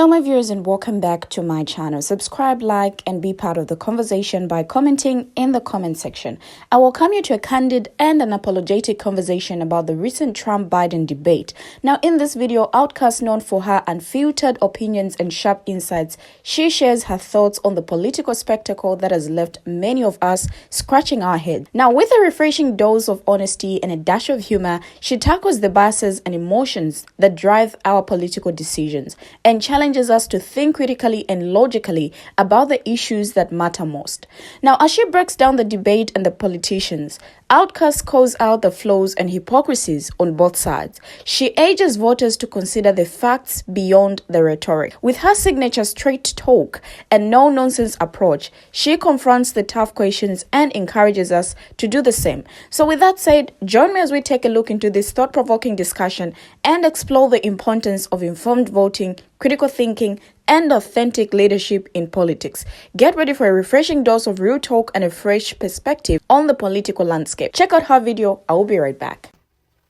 Hello my viewers and welcome back to my channel. Subscribe, like and be part of the conversation by commenting in the comment section. I welcome you to a candid and unapologetic conversation about the recent Trump-Biden debate. Now in this video, outcast known for her unfiltered opinions and sharp insights, she shares her thoughts on the political spectacle that has left many of us scratching our heads. Now with a refreshing dose of honesty and a dash of humor, she tackles the biases and emotions that drive our political decisions and challenges us to think critically and logically about the issues that matter most. Now, as she breaks down the debate and the politicians, Outcast calls out the flaws and hypocrisies on both sides. She urges voters to consider the facts beyond the rhetoric. With her signature straight talk and no-nonsense approach, she confronts the tough questions and encourages us to do the same. So with that said, join me as we take a look into this thought-provoking discussion and explore the importance of informed voting, critical thinking, and authentic leadership in politics. Get ready for a refreshing dose of real talk and a fresh perspective on the political landscape. Check out her video. I will be right back.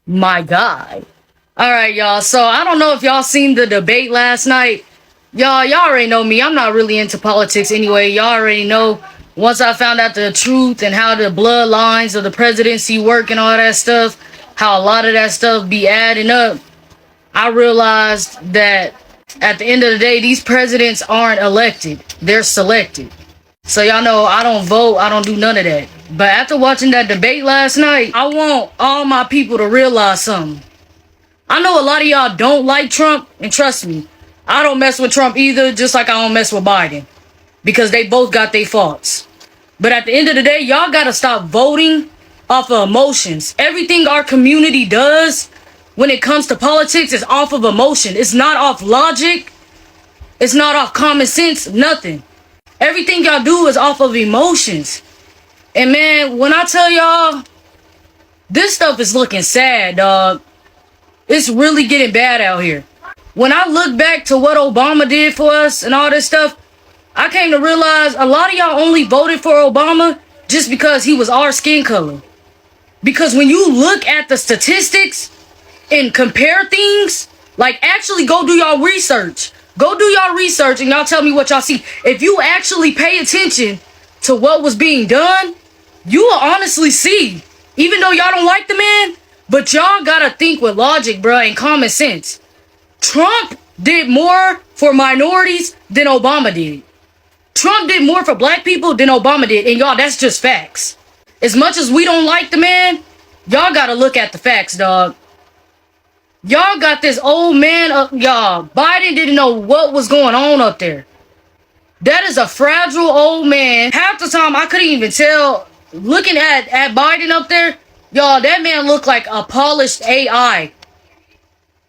My God. All right, y'all. So I don't know if y'all seen the debate last night. Y'all already know me. I'm not really into politics anyway. Y'all already know once I found out the truth and how the bloodlines of the presidency work and all that stuff, how a lot of that stuff be adding up, I realized that at the end of the day, these presidents aren't elected. They're selected. So y'all know I don't vote. I don't do none of that. But after watching that debate last night, I want all my people to realize something. I know a lot of y'all don't like Trump. And trust me, I don't mess with Trump either, just like I don't mess with Biden. Because they both got their faults. But at the end of the day, y'all got to stop voting off of emotions. Everything our community does when it comes to politics is off of emotion. It's not off logic. It's not off common sense. Nothing. Everything y'all do is off of emotions. And man, when I tell y'all, this stuff is looking sad, dog. It's really getting bad out here. When I look back to what Obama did for us and all this stuff, I came to realize a lot of y'all only voted for Obama just because he was our skin color. Because when you look at the statistics and compare things, like actually go do y'all research. Go do y'all research and y'all tell me what y'all see. If you actually pay attention to what was being done, you will honestly see, even though y'all don't like the man, but y'all gotta think with logic, bruh, and common sense. Trump did more for minorities than Obama did. Trump did more for black people than Obama did. And y'all, that's just facts. As much as we don't like the man, y'all gotta look at the facts, dog. Y'all got this old man up, y'all. Biden didn't know what was going on up there. That is a fragile old man. Half the time, I couldn't even tell. Looking at Biden up there, y'all, that man looked like a polished AI.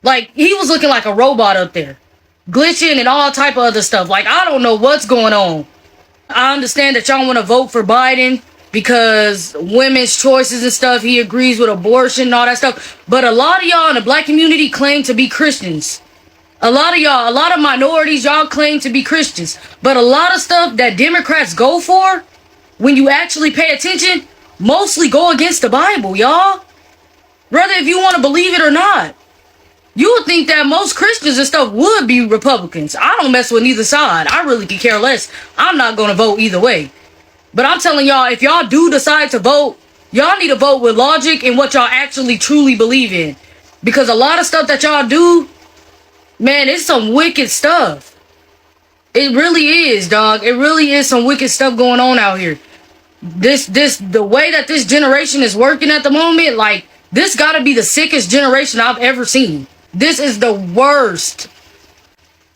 Like, he was looking like a robot up there. Glitching and all type of other stuff. Like, I don't know what's going on. I understand that y'all want to vote for Biden because women's choices and stuff, he agrees with abortion and all that stuff. But a lot of y'all in the black community claim to be Christians. A lot of minorities, y'all claim to be Christians. But a lot of stuff that Democrats go for, when you actually pay attention, mostly go against the Bible, y'all. Whether if you want to believe it or not. You would think that most Christians and stuff would be Republicans. I don't mess with neither side. I really could care less. I'm not going to vote either way. But I'm telling y'all, if y'all do decide to vote, y'all need to vote with logic and what y'all actually truly believe in. Because a lot of stuff that y'all do, man, it's some wicked stuff. It really is, dog. It really is some wicked stuff going on out here. The way that this generation is working at the moment, like, this gotta be the sickest generation I've ever seen. This is the worst.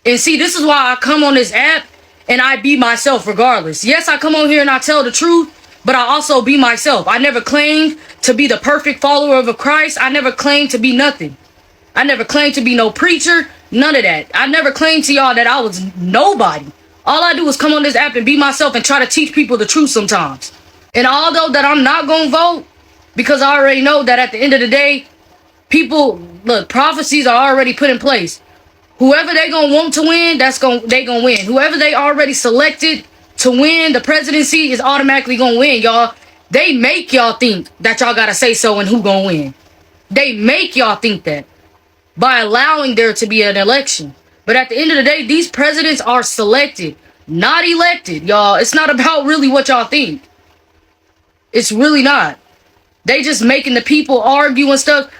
And see, this is why I come on this app and I be myself regardless. Yes, I come on here and I tell the truth, but I also be myself. I never claimed to be the perfect follower of Christ. I never claimed to be nothing. I never claimed to be no preacher. None of that. I never claimed to y'all that I was nobody. All I do is come on this app and be myself and try to teach people the truth sometimes. And although that I'm not going to vote, because I already know that at the end of the day, people, look, prophecies are already put in place. Whoever they gonna want to win, they gonna win. Whoever they already selected to win the presidency is automatically gonna win, y'all. They make y'all think that y'all gotta say so and who gonna win. They make y'all think that by allowing there to be an election. But at the end of the day, these presidents are selected, not elected, y'all. It's not about really what y'all think. It's really not. They just making the people argue and stuff.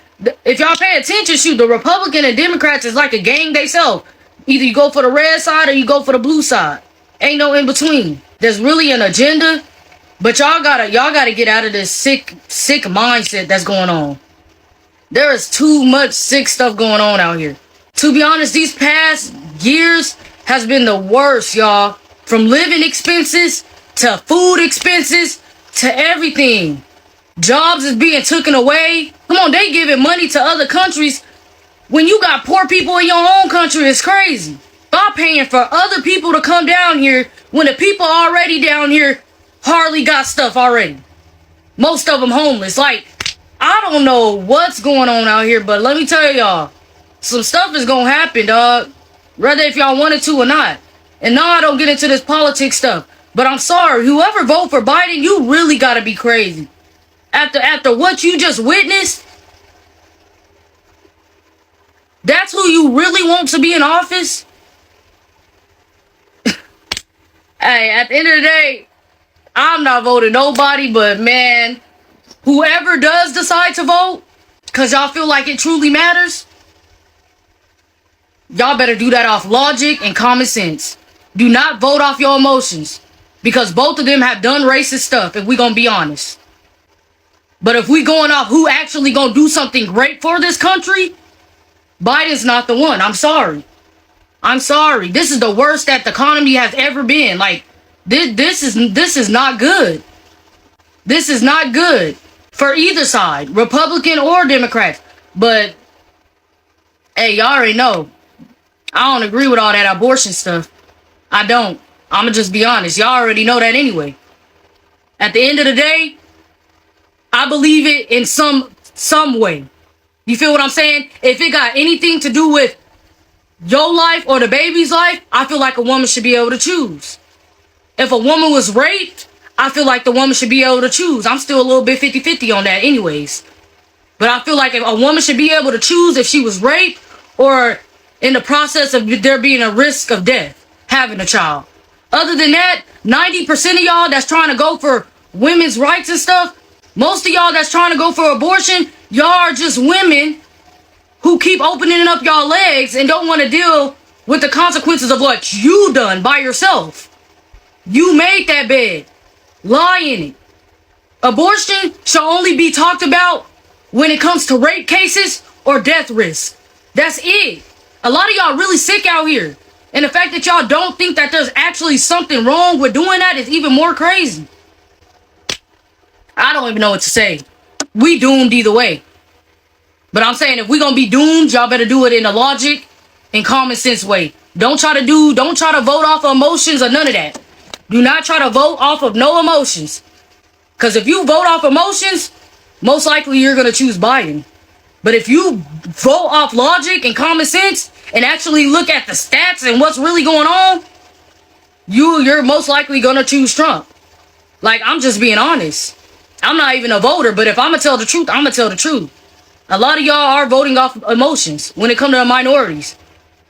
If y'all pay attention, shoot, the Republican and Democrats is like a gang they sell. Either you go for the red side or you go for the blue side. Ain't no in between. There's really an agenda, but y'all gotta get out of this sick mindset that's going on. There is too much sick stuff going on out here. To be honest, these past years has been the worst, y'all. From living expenses to food expenses to everything. Jobs is being taken away. Come on, they giving money to other countries when you got poor people in your own country. It's crazy. Y'all paying for other people to come down here when the people already down here hardly got stuff already. Most of them homeless. Like, I don't know what's going on out here, but let me tell y'all, some stuff is gonna happen, dog. Whether if y'all wanted to or not. And now I don't get into this politics stuff, but I'm sorry, whoever vote for Biden, you really gotta be crazy. After what you just witnessed, that's who you really want to be in office? Hey, at the end of the day, I'm not voting nobody, but man, whoever does decide to vote, because y'all feel like it truly matters, y'all better do that off logic and common sense. Do not vote off your emotions, because both of them have done racist stuff, if we gonna be honest. But if we going off who actually gonna do something great for this country, Biden's not the one. I'm sorry. I'm sorry. This is the worst that the economy has ever been. Like, this is not good. This is not good for either side, Republican or Democrat. But hey, y'all already know, I don't agree with all that abortion stuff. I don't. I'ma just be honest. Y'all already know that anyway. At the end of the day, I believe it in some way. You feel what I'm saying? If it got anything to do with your life or the baby's life, I feel like a woman should be able to choose. If a woman was raped, I feel like the woman should be able to choose. I'm still a little bit 50-50 on that anyways. But I feel like if a woman should be able to choose if she was raped or in the process of there being a risk of death, having a child. Other than that, 90% of y'all that's trying to go for women's rights and stuff, most of y'all that's trying to go for abortion, y'all are just women who keep opening up y'all legs and don't want to deal with the consequences of what you done by yourself. You made that bed. Lie in it. Abortion shall only be talked about when it comes to rape cases or death risk. That's it. A lot of y'all really sick out here. And the fact that y'all don't think that there's actually something wrong with doing that is even more crazy. I don't even know what to say. We doomed either way. But I'm saying if we gonna be doomed, y'all better do it in a logic and common sense way. Don't try to vote off of emotions or none of that. Do not try to vote off of no emotions. Because if you vote off emotions, most likely you're gonna choose Biden. But if you vote off logic and common sense and actually look at the stats and what's really going on, you're most likely gonna choose Trump. Like, I'm just being honest. I'm not even a voter, but if I'm gonna tell the truth, I'm gonna tell the truth. A lot of y'all are voting off emotions when it comes to the minorities.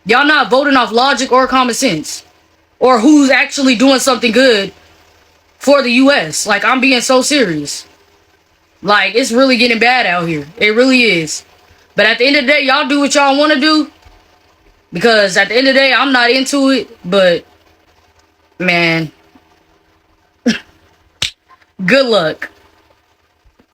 Y'all not voting off logic or common sense. Or who's actually doing something good for the U.S. Like, I'm being so serious. Like, it's really getting bad out here. It really is. But at the end of the day, y'all do what y'all want to do. Because at the end of the day, I'm not into it. But, man, good luck.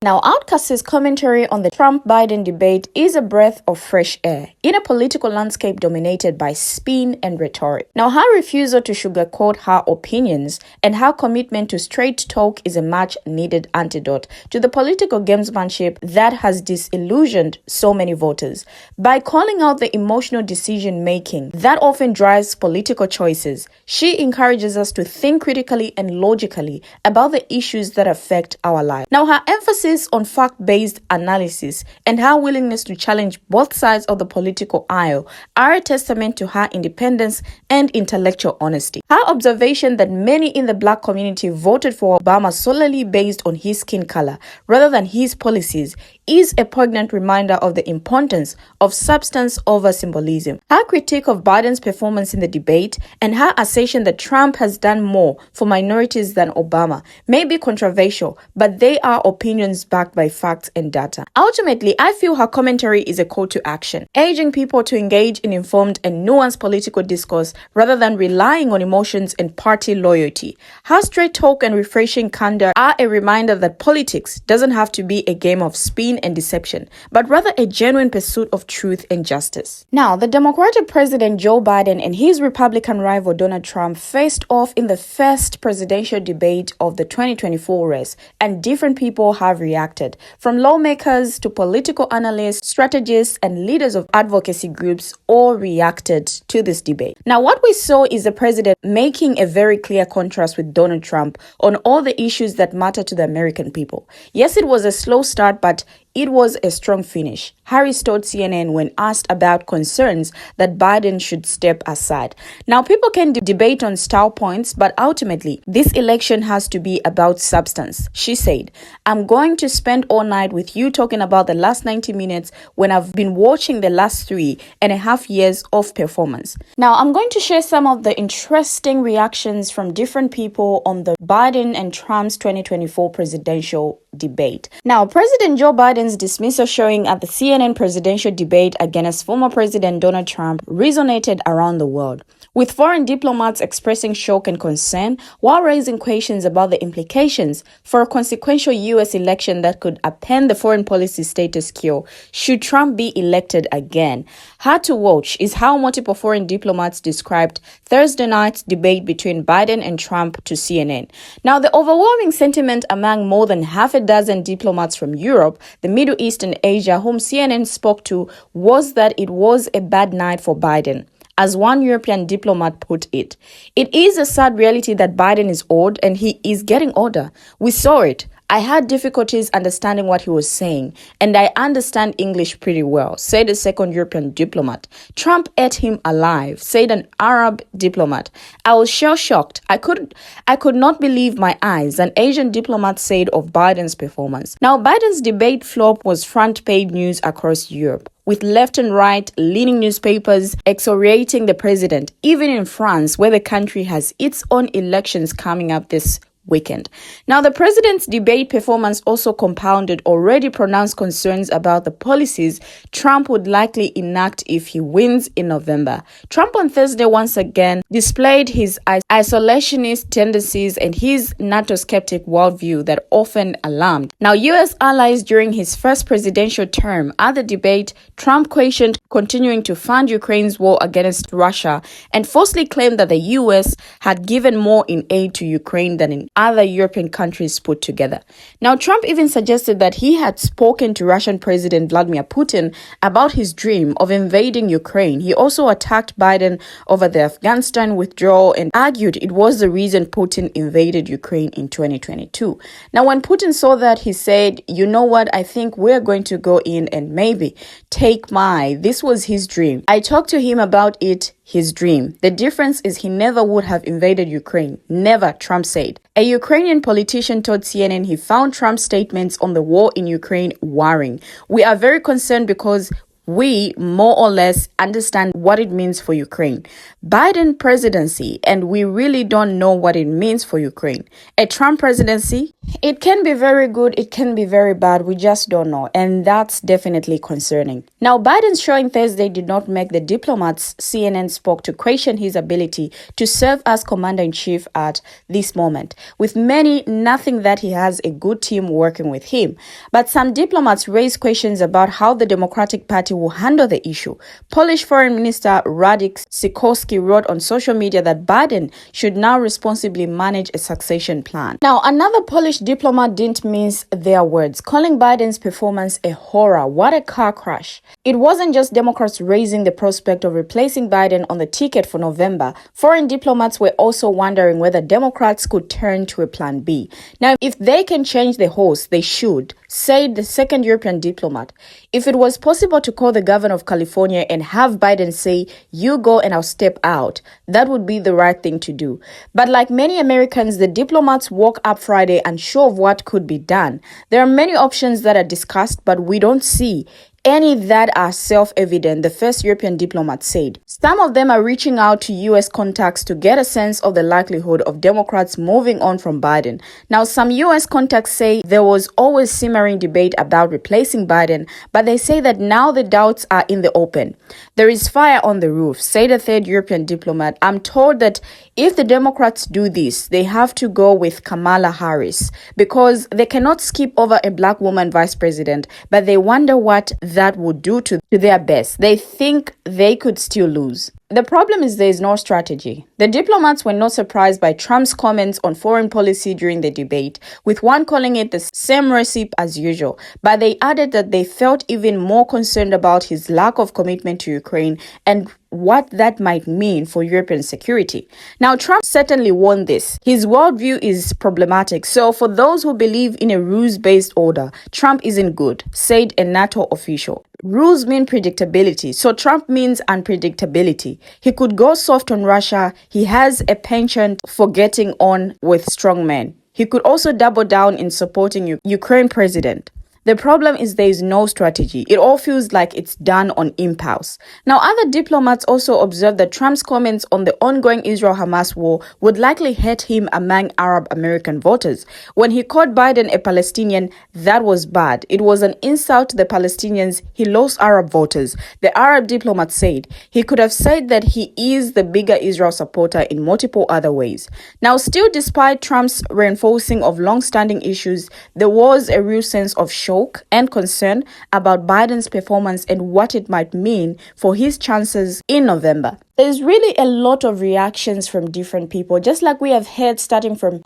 Now, Outcast's commentary on the Trump-Biden debate is a breath of fresh air in a political landscape dominated by spin and rhetoric. Now, her refusal to sugarcoat her opinions and her commitment to straight talk is a much-needed antidote to the political gamesmanship that has disillusioned so many voters. By calling out the emotional decision-making that often drives political choices, she encourages us to think critically and logically about the issues that affect our lives. Now, her emphasis emphasis on fact-based analysis, and her willingness to challenge both sides of the political aisle are a testament to her independence and intellectual honesty. Her observation that many in the Black community voted for Obama solely based on his skin color rather than his policies is a poignant reminder of the importance of substance over symbolism. Her critique of Biden's performance in the debate and her assertion that Trump has done more for minorities than Obama may be controversial, but they are opinions backed by facts and data. Ultimately, I feel her commentary is a call to action, urging people to engage in informed and nuanced political discourse rather than relying on emotions and party loyalty. Her straight talk and refreshing candor are a reminder that politics doesn't have to be a game of spin and deception, but rather a genuine pursuit of truth and justice. Now, the Democratic President Joe Biden and his Republican rival Donald Trump faced off in the first presidential debate of the 2024 race, and different people have reacted, from lawmakers to political analysts, strategists, and leaders of advocacy groups all reacted to this debate. Now, what we saw is the president making a very clear contrast with Donald Trump on all the issues that matter to the American people. Yes, it was a slow start, but it was a strong finish. Harris told CNN when asked about concerns that Biden should step aside. Now, people can debate on style points, but ultimately, this election has to be about substance. She said, "I'm going to spend all night with you talking about the last 90 minutes when I've been watching the last 3.5 years of performance." Now, I'm going to share some of the interesting reactions from different people on the Biden and Trump's 2024 presidential debate. Now, President Joe Biden's dismissal showing at the CNN presidential debate against former President Donald Trump resonated around the world, with foreign diplomats expressing shock and concern while raising questions about the implications for a consequential U.S. election that could upend the foreign policy status quo should Trump be elected again. Hard to watch is how multiple foreign diplomats described Thursday night's debate between Biden and Trump to CNN. Now, the overwhelming sentiment among more than half a dozen diplomats from Europe, the Middle East, and Asia whom CNN spoke to was that it was a bad night for Biden. As one European diplomat put it, "It is a sad reality that Biden is old and he is getting older. We saw it. I had difficulties understanding what he was saying, and I understand English pretty well," said a second European diplomat. "Trump ate him alive," said an Arab diplomat. "I was shell-shocked. I could not believe my eyes," an Asian diplomat said of Biden's performance. Now, Biden's debate flop was front-page news across Europe, with left and right leaning newspapers excoriating the president, even in France, where the country has its own elections coming up this weekend. Now, the president's debate performance also compounded already pronounced concerns about the policies Trump would likely enact if he wins in November. Trump on Thursday once again displayed his isolationist tendencies and his NATO-skeptic worldview that often alarmed. Now, U.S. allies during his first presidential term. At the debate, Trump questioned continuing to fund Ukraine's war against Russia and falsely claimed that the U.S. had given more in aid to Ukraine than in other European countries put together. Now, Trump even suggested that he had spoken to Russian President Vladimir Putin about his dream of invading Ukraine. He also attacked Biden over the Afghanistan withdrawal and argued it was the reason Putin invaded Ukraine in 2022. Now, when Putin saw that, he said, "You know what? I think we're going to go in and maybe take this was his dream. I talked to him about it, his dream. The difference is he never would have invaded Ukraine. Never," Trump said. A Ukrainian politician told CNN he found Trump's statements on the war in Ukraine worrying. "We are very concerned because we more or less understand what it means for Ukraine. Biden presidency, and we really don't know what it means for Ukraine. A Trump presidency, it can be very good, it can be very bad, we just don't know, and that's definitely concerning." Now, Biden's showing Thursday did not make the diplomats CNN spoke to question his ability to serve as commander-in-chief at this moment. With many, nothing that he has a good team working with him. But some diplomats raised questions about how the Democratic Party will handle the issue. Polish Foreign Minister Radek Sikorski wrote on social media that Biden should now responsibly manage a succession plan. Now, another Polish diplomat didn't mince their words, calling Biden's performance a horror. What a car crash. It wasn't just Democrats raising the prospect of replacing Biden on the ticket for November. Foreign diplomats were also wondering whether Democrats could turn to a plan B. Now, if they can change the horse, they should. said the second European diplomat. If it was possible to call the governor of California and have Biden say, "You go and I'll step out," that would be the right thing to do. But like many Americans, the diplomats woke up Friday unsure of what could be done. There are many options that are discussed, but we don't see any that are self-evident, the first European diplomat said. Some of them are reaching out to U.S. contacts to get a sense of the likelihood of Democrats moving on from Biden. Now, some U.S. contacts say there was always simmering debate about replacing Biden, but they say that now the doubts are in the open. There is fire on the roof, said a third European diplomat. I'm told that if the Democrats do this, they have to go with Kamala Harris because they cannot skip over a black woman vice president, but they wonder what that would do to their best. They think they could still lose. The problem is there is no strategy. The diplomats were not surprised by Trump's comments on foreign policy during the debate, with one calling it the same recipe as usual. But they added that they felt even more concerned about his lack of commitment to Ukraine and what that might mean for European security. Now, Trump certainly won this. His worldview is problematic. So for those who believe in a rules-based order, Trump isn't good, said a NATO official. Rules mean predictability, so Trump means unpredictability. He could go soft on Russia. He has a penchant for getting on with strong men. He could also double down in supporting Ukraine president. The problem is there is no strategy. It all feels like it's done on impulse. Now, other diplomats also observed that Trump's comments on the ongoing Israel-Hamas war would likely hurt him among Arab American voters. When he called Biden a Palestinian, that was bad. It was an insult to the Palestinians. He lost Arab voters. The Arab diplomat said he could have said that he is the bigger Israel supporter in multiple other ways. Now, still, despite Trump's reinforcing of long-standing issues, there was a real sense of shock and concern about Biden's performance and what it might mean for his chances in November. There's really a lot of reactions from different people, just like we have heard starting from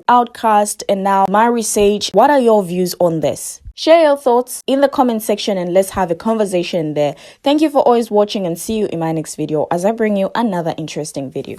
Outcast and now Mary Sage. What are your views on this? Share your thoughts in the comment section and let's have a conversation there. Thank you for always watching and see you in my next video as I bring you another interesting video.